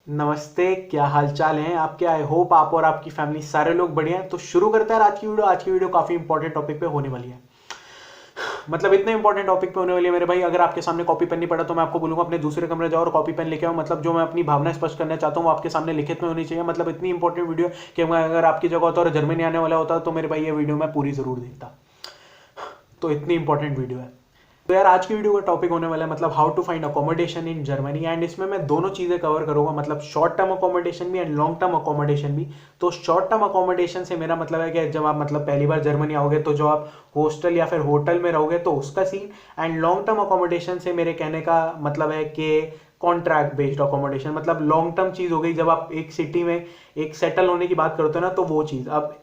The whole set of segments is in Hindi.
नमस्ते, क्या हाल चाल हैं आपके। आई होप आप और आपकी फैमिली सारे लोग बढ़िया हैं। तो शुरू करते हैं आज की वीडियो। आज की वीडियो काफी इंपॉर्टेंट टॉपिक पे होने वाली है। मतलब इतने इंपॉर्टेंट टॉपिक पे होने वाली है मेरे भाई, अगर आपके सामने कॉपी पेन नहीं पड़ा तो मैं आपको बोलूंगा अपने दूसरे कमरे जाओ और कॉपी पेन लेके आओ। मतलब जो मैं अपनी भावना स्पष्ट करना चाहता हूँ वो आपके सामने लिखित में होनी चाहिए। मतलब इतनी इंपॉर्टेंट वीडियो कि मैं अगर आपकी जगह होता और जर्मनी आने वाला होता तो मेरे भाई ये वीडियो मैं पूरी जरूर देखता। तो इतनी इंपॉर्टेंट वीडियो है। तो यार आज की वीडियो का टॉपिक होने वाला है मतलब how to find accommodation in Germany. And इसमें मैं दोनों चीजें कवर करूंगा, मतलब शॉर्ट टर्म अकोमोडेशन भी एंड लॉन्ग टर्म अकोमोडेशन भी। तो शॉर्ट टर्म अकोमोडेशन से मेरा मतलब है कि जब आप मतलब पहली बार जर्मनी आओगे तो जो आप हॉस्टल या फिर होटल में रहोगे तो उसका scene. And long term accommodation से मेरे कहने का मतलब है कि कॉन्ट्रैक्ट बेस्ड अकोमोडेशन, मतलब लॉन्ग टर्म चीज हो गई। जब आप एक सिटी में एक सेटल होने की बात करते हो ना तो वो चीज। अब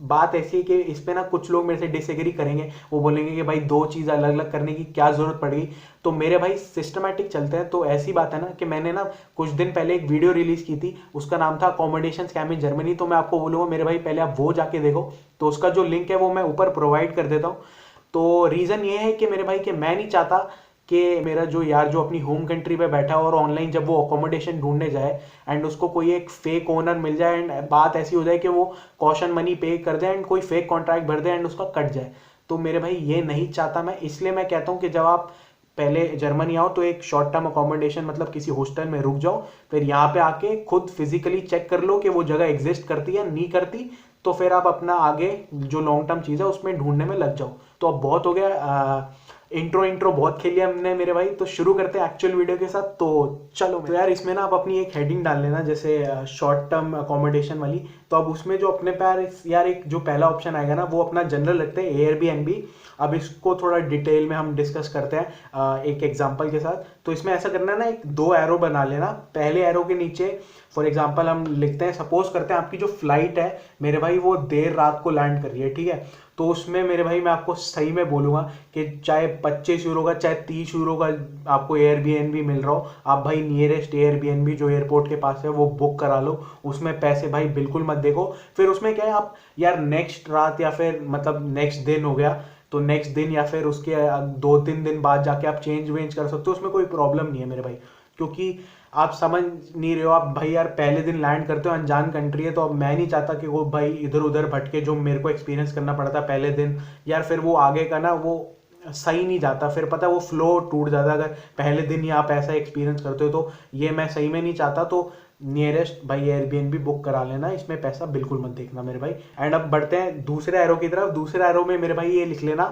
बात ऐसी है कि इस पे ना कुछ लोग मेरे से डिसएग्री करेंगे, वो बोलेंगे कि भाई दो चीज अलग अलग करने की क्या जरूरत पड़ेगी। तो मेरे भाई सिस्टमैटिक चलते हैं। तो ऐसी बात है ना कि मैंने ना कुछ दिन पहले एक वीडियो रिलीज की थी, उसका नाम था अकोमोडेशन स्कैम इन जर्मनी। तो मैं आपको बोलूंगा मेरे भाई पहले आप वो जाके देखो। तो उसका जो लिंक है वो मैं ऊपर प्रोवाइड कर देता हूँ। तो रीजन ये है कि मेरे भाई कि मैं नहीं चाहता कि मेरा जो यार जो अपनी होम कंट्री पे बैठा और ऑनलाइन जब वो अकोमोडेशन ढूंढने जाए एंड उसको कोई एक फेक ओनर मिल जाए एंड बात ऐसी हो जाए कि वो कॉशन मनी पे कर दे एंड कोई फेक कॉन्ट्रैक्ट भर दे एंड उसका कट जाए। तो मेरे भाई ये नहीं चाहता मैं, इसलिए मैं कहता हूँ कि जब आप पहले जर्मनी आओ तो एक शॉर्ट टर्म अकोमोडेशन मतलब किसी हॉस्टल में रुक जाओ, फिर यहाँ पे आके खुद फिजिकली चेक कर लो कि वो जगह एग्जिस्ट करती है नहीं करती। तो फिर आप अपना आगे जो लॉन्ग टर्म चीज़ है उसमें ढूंढने में लग जाओ। तो अब बहुत हो गया, इंट्रो इंट्रो बहुत खेल लिया हमने मेरे भाई। तो शुरू करते हैं एक्चुअल वीडियो के साथ। तो चलो तो यार इसमें ना आप अपनी एक हेडिंग डाल लेना जैसे शॉर्ट टर्म अकोमोडेशन वाली। तो अब उसमें जो अपने पैर यार एक जो पहला ऑप्शन आएगा ना वो अपना जनरल रखते हैं एयरबीएनबी। अब इसको थोड़ा डिटेल में हम डिस्कस करते हैं एक एग्जांपल के साथ। तो इसमें ऐसा करना है ना, एक दो एरो बना लेना। पहले एरो के नीचे फॉर एग्जांपल हम लिखते हैं, सपोज करते हैं आपकी जो फ्लाइट है मेरे भाई वो देर रात को लैंड कर रही है, ठीक है। तो उसमें मेरे भाई मैं आपको सही में बोलूंगा कि चाहे 25 यूरो का चाहे 30 यूरो का आपको एयरबीएनबी मिल रहा हो, आप भाई नियरेस्ट एयरबीएनबी जो एयरपोर्ट के पास है वो बुक करा लो। उसमें पैसे भाई बिल्कुल मत देखो। फिर उसमें क्या है, आप यार नेक्स्ट रात या फिर मतलब नेक्स्ट दिन हो गया तो नेक्स्ट दिन या फिर उसके 2-3 दिन बाद जाके आप चेंज वेंज कर सकते हो, उसमें कोई प्रॉब्लम नहीं है मेरे भाई। क्योंकि आप समझ नहीं रहे हो आप भाई, यार पहले दिन लैंड करते हो अनजान कंट्री है, तो अब मैं नहीं चाहता कि वो भाई इधर उधर भटके जो मेरे को एक्सपीरियंस करना पड़ता पहले दिन। यार फिर वो आगे का ना वो सही नहीं जाता, फिर पता है वो फ्लो टूट जाता अगर पहले दिन ही आप ऐसा एक्सपीरियंस करते हो। तो ये मैं सही में नहीं चाहता। तो नियरेस्ट भाई एयरबीएनबी बुक करा लेना, इसमें पैसा बिल्कुल मत देखना मेरे भाई। एंड अब बढ़ते हैं दूसरे एरो की तरफ। दूसरे एरो में मेरे भाई ये लिख लेना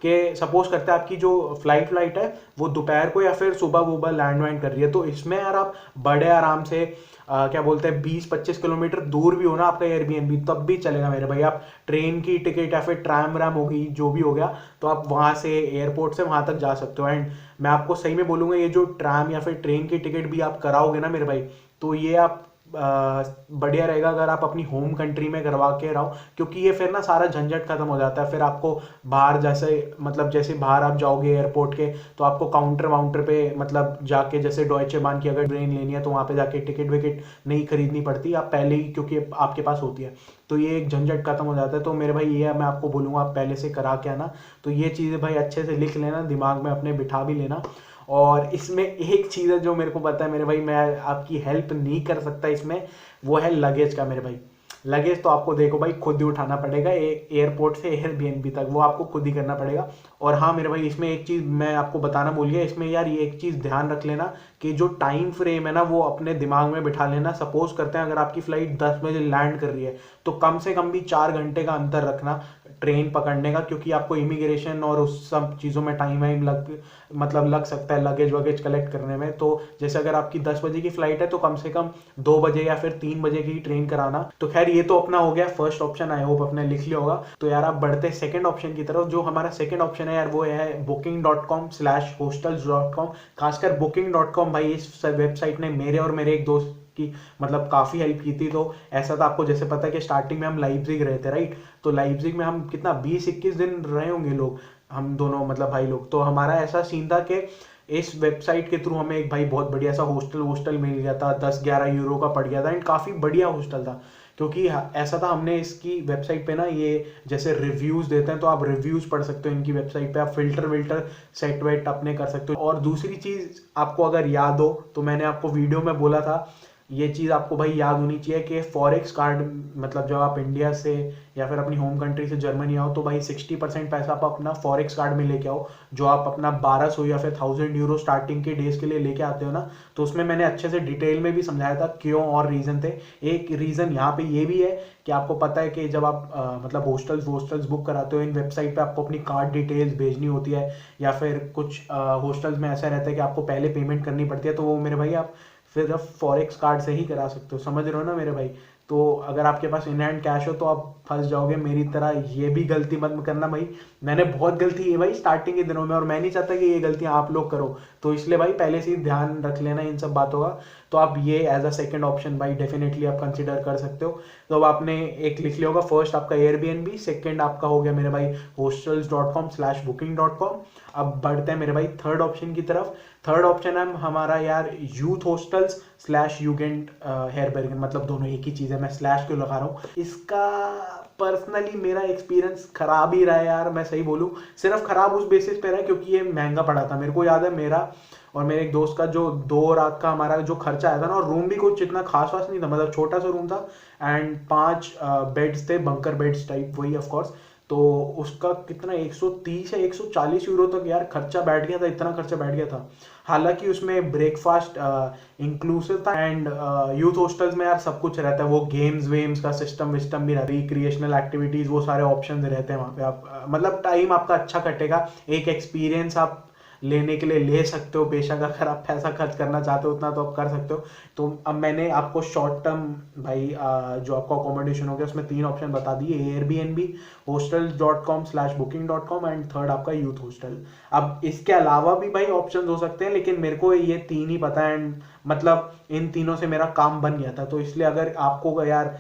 कि सपोज करते हैं आपकी जो फ्लाइट है वो दोपहर को या फिर सुबह वुबह लैंड वैंड कर रही है। तो इसमें यार आप बड़े आराम से क्या बोलते हैं 20-25 किलोमीटर दूर भी हो ना आपका एयरबीएनबी तब भी चलेगा मेरे भाई। आप ट्रेन की टिकट या फिर ट्रैम वैम होगी जो भी हो गया तो आप वहां से एयरपोर्ट से वहां तक जा सकते हो। एंड मैं आपको सही में बोलूंगा ये जो ट्रैम या फिर ट्रेन की टिकट भी आप कराओगे ना मेरे भाई, तो ये आप बढ़िया रहेगा अगर आप अपनी होम कंट्री में करवा के रहो। क्योंकि ये फिर ना सारा झंझट खत्म हो जाता है। फिर आपको बाहर जैसे मतलब जैसे बाहर आप जाओगे एयरपोर्ट के तो आपको काउंटर वाउंटर पे मतलब जाके जैसे डॉयचे बान की अगर ट्रेन लेनी है तो वहां पे जाके टिकट विकेट नहीं खरीदनी पड़ती, आप पहले ही क्योंकि आपके पास होती है। तो ये एक झंझट खत्म हो जाता है। तो मेरे भाई ये मैं आपको बोलूंगा आप पहले से करा के आना। तो ये चीज़ें भाई अच्छे से लिख लेना, दिमाग में अपने बिठा भी लेना। और इसमें एक चीज़ है जो मेरे को पता है मेरे भाई, मैं आपकी हेल्प नहीं कर सकता इसमें, वो है लगेज का मेरे भाई। लगेज तो आपको देखो भाई खुद ही उठाना पड़ेगा एयरपोर्ट से एयरबीएनबी तक, वो आपको खुद ही करना पड़ेगा। और हाँ मेरे भाई इसमें एक चीज़ मैं आपको बताना भूल गया, इसमें यार ये एक चीज़ ध्यान रख लेना कि जो टाइम फ्रेम है ना वो अपने दिमाग में बिठा लेना। सपोज करते हैं अगर आपकी फ्लाइट 10 बजे लैंड कर रही है तो कम से कम भी 4 घंटे का अंतर रखना ट्रेन पकड़ने का, क्योंकि आपको इमिग्रेशन और उस सब चीज़ों में टाइम वाइम लग सकता है लगेज वगेज कलेक्ट करने में। तो जैसे अगर आपकी 10 बजे की फ्लाइट है तो कम से कम 2 बजे या फिर 3 बजे की ट्रेन कराना। तो खैर ये तो अपना हो गया फर्स्ट ऑप्शन, आई होप आपने लिख लिया होगा। तो यार आप बढ़ते हैं सेकंड ऑप्शन की तरफ। जो हमारा सेकंड ऑप्शन है यार वो है booking.com/hostels.com। खासकर booking.com भाई इस वेबसाइट ने मेरे और मेरे एक दोस्त की मतलब काफ़ी हेल्प की थी। तो ऐसा था आपको जैसे पता है कि स्टार्टिंग में हम लाइप्जिग रहे थे राइट। तो लाइप्जिग में हम कितना 20-21 दिन रहे होंगे लोग, हम दोनों मतलब भाई लोग। तो हमारा ऐसा सीन था कि इस वेबसाइट के थ्रू हमें एक भाई बहुत बढ़िया सा हॉस्टल मिल गया था, 10-11 यूरो का पड़ गया था एंड काफ़ी बढ़िया हॉस्टल था। क्योंकि ऐसा था हमने इसकी वेबसाइट पे ना ये जैसे रिव्यूज देते हैं तो आप रिव्यूज पढ़ सकते हो इनकी वेबसाइट पे, आप फिल्टर विल्टर सेट वेट अपने कर सकते हो। और दूसरी चीज आपको अगर याद हो तो मैंने आपको वीडियो में बोला था ये चीज़ आपको भाई याद होनी चाहिए कि फॉरेक्स कार्ड मतलब जब आप इंडिया से या फिर अपनी होम कंट्री से जर्मनी आओ तो भाई 60% पैसा आप अपना फॉरेक्स कार्ड में लेके आओ, जो आप अपना 1200 या फिर 1000 यूरो स्टार्टिंग के डेज के लिए लेके आते हो ना। तो उसमें मैंने अच्छे से डिटेल में भी समझाया था क्यों और रीज़न थे। एक रीज़न यहाँ पे ये भी है कि आपको पता है कि जब आप मतलब हॉस्टल्स बुक कराते हो इन वेबसाइट पे आपको अपनी कार्ड डिटेल्स भेजनी होती है, या फिर कुछ हॉस्टल्स में ऐसा रहता है कि आपको पहले पेमेंट करनी पड़ती है, तो वो मेरे भाई आप सिर्फ फॉरेक्स कार्ड से ही करा सकते हो, समझ रहे हो ना मेरे भाई। तो अगर आपके पास इन हैंड कैश हो तो आप फंस जाओगे, मेरी तरह ये भी गलती मत करना भाई। मैंने बहुत गलती की भाई स्टार्टिंग के दिनों में, और मैं नहीं चाहता कि ये गलतियां आप लोग करो, तो इसलिए भाई पहले से ही ध्यान रख लेना इन सब बातों का। तो आप ये एज अ सेकंड ऑप्शन भाई डेफिनेटली आप कंसिडर कर सकते हो। तो अब आपने एक लिख लिया होगा, फर्स्ट आपका एयरबीएनबी, सेकंड आपका हो गया मेरे भाई hostels.com/booking.com। अब बढ़ते हैं मेरे भाई थर्ड ऑप्शन की तरफ। थर्ड ऑप्शन है हमारा यार यूथ हॉस्टल्स/यूगेंड हेयरबर्गन, मतलब दोनों एक ही चीज़ है, मैं स्लैश क्यों लगा रहा हूँ। इसका पर्सनली मेरा एक्सपीरियंस खराब ही रहा है यार, मैं सही बोलूँ सिर्फ खराब उस बेसिस पे रहा है क्योंकि ये महंगा पड़ा था। मेरे को याद है मेरा और मेरे एक दोस्त का जो 2 रात का हमारा जो खर्चा आया था ना, और रूम भी कुछ इतना खास वास नहीं था, मतलब छोटा सा रूम था एंड 5 बेड्स थे, बंकर बेड्स टाइप वही ऑफ कोर्स। तो उसका कितना 130 या 140 यूरो तक यार खर्चा बैठ गया था, इतना खर्चा बैठ गया था। हालांकि उसमें ब्रेकफास्ट इंक्लूसिव था एंड यूथ हॉस्टल्स में यार सब कुछ रहता है, वो गेम्स वेम्स का सिस्टम विस्टम भी रहता है, रिक्रिएशनल एक्टिविटीज वो सारे ऑप्शंस रहते हैं वहाँ पे। आप मतलब टाइम आपका अच्छा कटेगा, एक एक्सपीरियंस आप लेने के लिए ले सकते हो, बेशक अगर आप पैसा खर्च करना चाहते हो उतना तो आप कर सकते हो। तो अब मैंने आपको शॉर्ट टर्म भाई जो आपका अकोमोडेशन हो गया उसमें 3 ऑप्शन बता दिए, एयरबीएनबी, hostels.com/booking.com एंड थर्ड आपका यूथ हॉस्टल। अब इसके अलावा भी भाई ऑप्शंस हो सकते हैं, लेकिन मेरे को ये 3 ही पता है एंड मतलब इन तीनों से मेरा काम बन गया था। तो इसलिए अगर आपको यार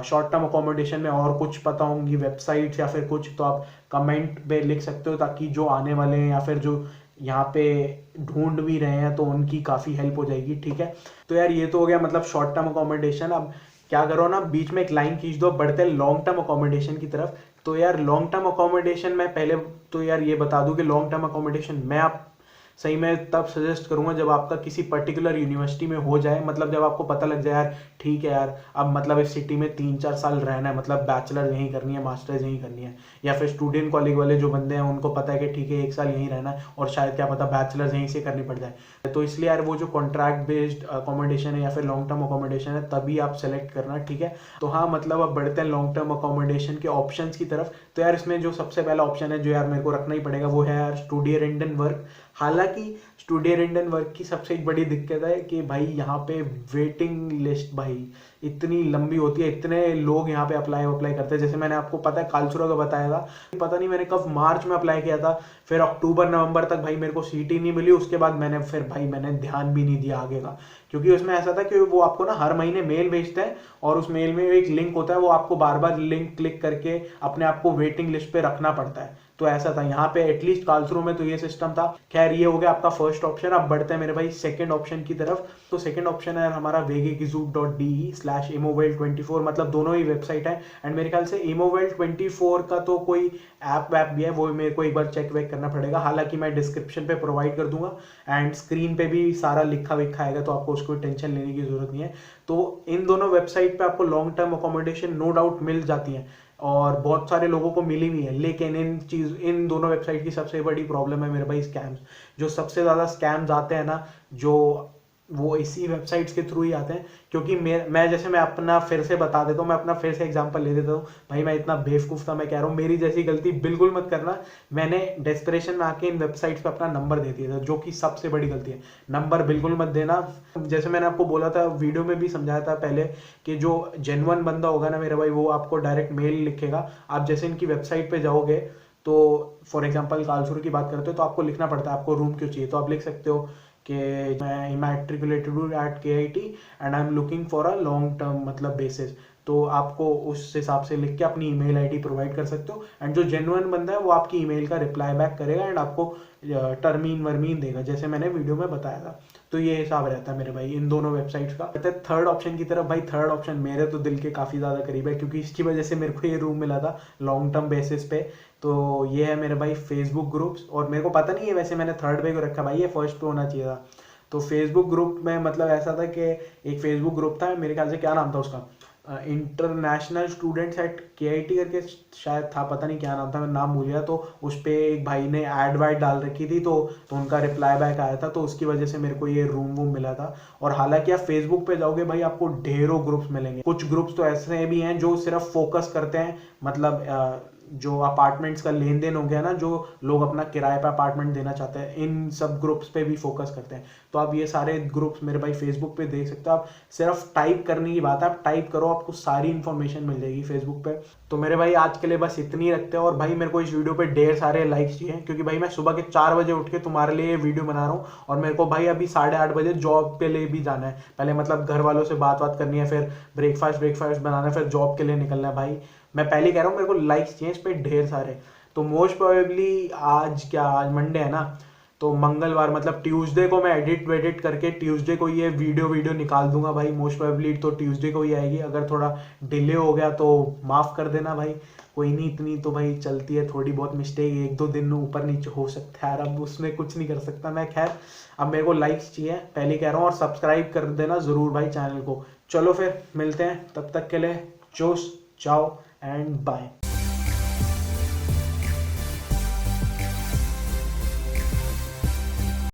शॉर्ट टर्म अकोमोडेशन में और कुछ पता होंगी वेबसाइट्स या फिर कुछ, तो आप कमेंट पे लिख सकते हो, ताकि जो आने वाले हैं या फिर जो यहाँ पे ढूंढ भी रहे हैं तो उनकी काफ़ी हेल्प हो जाएगी, ठीक है। तो यार ये तो हो गया मतलब शॉर्ट टर्म अकोमोडेशन। अब क्या करो ना, बीच में एक लाइन खींच दो, बढ़ते हैं लॉन्ग टर्म अकोमोडेशन की तरफ। तो यार लॉन्ग टर्म अकोमोडेशन में पहले तो यार ये बता दूं कि लॉन्ग टर्म अकोमोडेशन मैं आप सही में तब सजेस्ट करूंगा जब आपका किसी पर्टिकुलर यूनिवर्सिटी में हो जाए, मतलब जब आपको पता लग जाए यार ठीक है यार अब मतलब इस सिटी में 3-4 साल रहना है, मतलब बैचलर यहीं करनी है, मास्टर्स यहीं करनी है, या फिर स्टूडेंट कॉलेज वाले जो बंदे हैं उनको पता है कि ठीक है 1 साल यहीं रहना है और शायद क्या पता बैचलर्स यहीं से करनी पड़ जाए। तो इसलिए यार वो जो कॉन्ट्रैक्ट बेस्ड अकोमोडेशन है या फिर लॉन्ग टर्म अकोमोडेशन है तभी आप सेलेक्ट करना, ठीक है। तो हाँ मतलब अब बढ़ते हैं लॉन्ग टर्म अकोमोडेशन के ऑप्शन की तरफ। तो यार इसमें जो सबसे पहला ऑप्शन है जो यार मेरे को रखना ही पड़ेगा वो है यार स्टूडेंट एंड वर्क। हालांकि स्टूडेंट एंड वर्क की सबसे एक बड़ी दिक्कत है कि भाई यहाँ पे वेटिंग लिस्ट भाई इतनी लंबी होती है, इतने लोग यहाँ पे अप्लाई करते हैं। जैसे मैंने आपको पता है कालसुरा का बताया था, पता नहीं मैंने कब मार्च में अप्लाई किया था, फिर अक्टूबर नवंबर तक भाई मेरे को सीट ही नहीं मिली। उसके बाद मैंने ध्यान भी नहीं दिया आगे का, क्योंकि उसमें ऐसा था कि वो आपको ना हर महीने मेल भेजते हैं और उस मेल में एक लिंक होता है, वो आपको बार बार लिंक क्लिक करके अपने आप को वेटिंग लिस्ट पे रखना पड़ता है। तो ऐसा था यहाँ पे एटलीस्ट कालसुरो में, तो ये सिस्टम था। खैर ये हो गया आपका फर्स्ट ऑप्शन। अब बढ़ते हैं मेरे भाई सेकंड ऑप्शन की तरफ। तो सेकंड ऑप्शन है हमारा vegegizoop.de/imovelt24, मतलब दोनों ही वेबसाइट है एंड मेरे ख्याल से imovelt24 का तो कोई ऐप वैप भी है, वो मेरे को एक बार चेक वेक करना पड़ेगा। हालांकि मैं डिस्क्रिप्शन पे प्रोवाइड कर दूंगा एंड स्क्रीन पे भी सारा लिखा विखा आएगा, तो आपको उसको टेंशन लेने की जरूरत नहीं है। तो इन दोनों वेबसाइट पे आपको long term accommodation no doubt मिल जाती है और बहुत सारे लोगों को मिली भी है, लेकिन इन दोनों वेबसाइट की सबसे बड़ी प्रॉब्लम है मेरे भाई स्कैम्स। जो सबसे ज़्यादा स्कैम्स आते हैं ना, जो वो इसी वेबसाइट्स के थ्रू ही आते हैं। क्योंकि मैं अपना फिर से बता देता हूँ, मैं अपना फिर से एग्जांपल ले देता हूँ भाई, मैं इतना बेवकूफ़ था, मैं कह रहा हूँ मेरी जैसी गलती बिल्कुल मत करना। मैंने डेस्परेशन में आके इन वेबसाइट्स पे अपना नंबर दे दिया था, जो कि सबसे बड़ी गलती है। नंबर बिल्कुल मत देना। जैसे मैंने आपको बोला था, वीडियो में भी समझाया था पहले, कि जो जेन्युइन बंदा होगा ना मेरे भाई, वो आपको डायरेक्ट मेल लिखेगा। आप जैसे इनकी वेबसाइट पे जाओगे तो फॉर एग्जांपल कालसुर की बात करते हो तो आपको लिखना पड़ता है आपको रूम क्यों चाहिए, तो आप लिख सकते हो कि मैं इमैट्रिकुलेटेड हूँ at KIT and I am looking for a long term मतलब बेसिस। तो आपको उस हिसाब से लिख के अपनी ईमेल आईडी प्रोवाइड कर सकते हो एंड जो जेन्युइन बंदा है वो आपकी ईमेल का रिप्लाई बैक करेगा एंड आपको टर्मीन वर्मीन देगा, जैसे मैंने वीडियो में बताया था। तो ये हिसाब रहता है मेरे भाई इन दोनों वेबसाइट्स का। थर्ड ऑप्शन की तरफ। भाई थर्ड ऑप्शन मेरे तो दिल के काफ़ी ज़्यादा करीब है, क्योंकि इसकी वजह से मेरे को ये रूम मिला था लॉन्ग टर्म बेसिस पे। तो ये है मेरे भाई फेसबुक ग्रुप्स, और मेरे को पता नहीं है वैसे मैंने थर्ड पे को रखा भाई, ये फर्स्ट पे होना चाहिए था। तो फेसबुक ग्रुप में मतलब ऐसा था कि एक फेसबुक ग्रुप था, मेरे ख्याल से क्या नाम था उसका, इंटरनेशनल स्टूडेंट्स एट KIT करके शायद था, पता नहीं क्या नाम था, मैं नाम भूल गया। तो उस पर एक भाई ने ऐड वैड डाल रखी थी, तो उनका रिप्लाई बैक आया था, तो उसकी वजह से मेरे को ये रूम वूम मिला था। और हालांकि आप फेसबुक पे जाओगे भाई आपको ढेरों ग्रुप्स मिलेंगे। कुछ ग्रुप्स तो ऐसे भी हैं जो सिर्फ फोकस करते हैं, मतलब जो अपार्टमेंट्स का लेन देन हो गया ना, जो लोग अपना किराए पे अपार्टमेंट देना चाहते हैं, इन सब ग्रुप्स पे भी फोकस करते हैं। तो आप ये सारे ग्रुप्स मेरे भाई फेसबुक पे देख सकते हो। आप सिर्फ टाइप करने की बात है, आप टाइप करो आपको सारी इन्फॉर्मेशन मिल जाएगी फेसबुक पे। तो मेरे भाई आज के लिए बस इतनी रखते हैं। और भाई मेरे को इस वीडियो पे ढेर सारे लाइक्स चाहिए, क्योंकि भाई मैं सुबह के 4 बजे उठ के तुम्हारे लिए ये वीडियो बना रहा हूँ, और मेरे को भाई अभी 8:30 बजे जॉब के लिए भी जाना है। पहले मतलब घर वालों से बात करनी है, फिर ब्रेकफास्ट बनाना है, फिर जॉब के लिए निकलना है। भाई मैं पहले कह रहा हूँ मेरे को लाइक्स चाहिए इस पे ढेर सारे। तो मोस्ट प्रोबेबली आज मंडे है ना, तो मंगलवार मतलब ट्यूसडे को मैं एडिट वेडिट करके ट्यूसडे को ये वीडियो निकाल दूंगा भाई। मोस्ट प्रोबेबली तो ट्यूसडे को ही आएगी, अगर थोड़ा डिले हो गया तो माफ़ कर देना भाई, कोई नहीं, इतनी तो भाई चलती है, थोड़ी बहुत मिस्टेक 1-2 दिन ऊपर नीचे हो सकता है यार, अब उसमें कुछ नहीं कर सकता मैं। खैर अब मेरे को लाइक्स चाहिए पहले कह रहा हूँ, और सब्सक्राइब कर देना ज़रूर भाई चैनल को। चलो फिर मिलते हैं, तब तक के लिए जोश, चाओ एंड बाय।